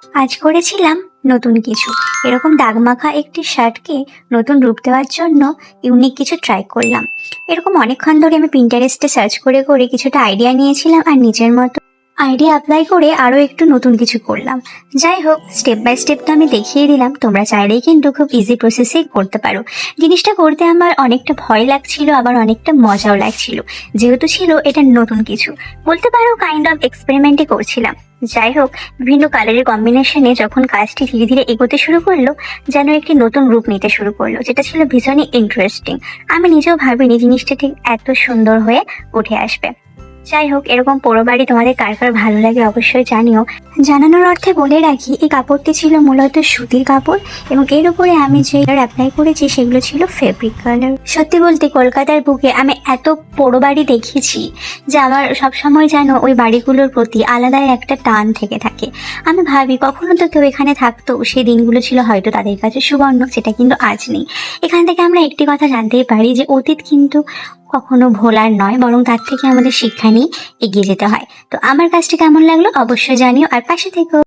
আজ করেছিলাম নতুন কিছু। এরকম দাগমাখা একটি শার্টকে নতুন রূপ দেওয়ার জন্য ইউনিক কিছু ট্রাই করলাম। এরকম অনেকক্ষণ ধরে আমি পিন্টারেস্টে সার্চ করে করে কিছুটা আইডিয়া নিয়েছিলাম আর নিজের মতো আইডিয়া অ্যাপ্লাই করে আরও একটু নতুন কিছু করলাম। যাই হোক, স্টেপ বাই স্টেপ তো আমি দেখিয়ে দিলাম, তোমরা চাইলেই কিন্তু খুব ইজি প্রসেসেই করতে পারো। জিনিসটা করতে আমার অনেকটা ভয় লাগছিল, আবার অনেকটা মজাও লাগছিল, যেহেতু ছিল এটা নতুন কিছু, বলতে পারো কাইন্ড অফ এক্সপেরিমেন্টই করছিলাম। যাই হোক, বিভিন্ন কালারের কম্বিনেশনে যখন কাজটি ধীরে ধীরে এগোতে শুরু করলো, যেন একটি নতুন রূপ নিতে শুরু করলো, যেটা ছিল ভীষণই ইন্টারেস্টিং। আমি নিজেও ভাবিনি জিনিসটা ঠিক এত সুন্দর হয়ে উঠে আসবে। যাই হোক, এরকম পোড়ো বাড়ি তোমাদের কার কার ভালো লাগে অবশ্যই জানিও। জানানোর অর্থে বলে রাখি, এই কাপড়টি ছিল মূলত সুতির কাপড় এবং এর উপরে আমি যে কালার অ্যাপ্লাই করেছি সেগুলো ছিল ফেব্রিক কালার। সত্যি বলতে কলকাতার বুকে আমি এত পোড়ো বাড়ি দেখেছি যে আমার সবসময় যেন ওই বাড়িগুলোর প্রতি আলাদাই একটা টান থেকে থাকে। আমি ভাবি কখনো তো কেউ এখানে থাকতো, সেই দিনগুলো ছিল হয়তো তাদের কাছে সুবর্ণ, সেটা কিন্তু আজ নেই। এখান থেকে আমরা একটি কথা জানতেই পারি যে অতীত কিন্তু কখনো ভোলার নয়, বরং তার থেকে আমাদের শিক্ষা নিয়ে এগিয়ে যেতে হয়। তো আমার কাজটা কেমন লাগলো অবশ্যই জানিও, আর পাশে থেকো।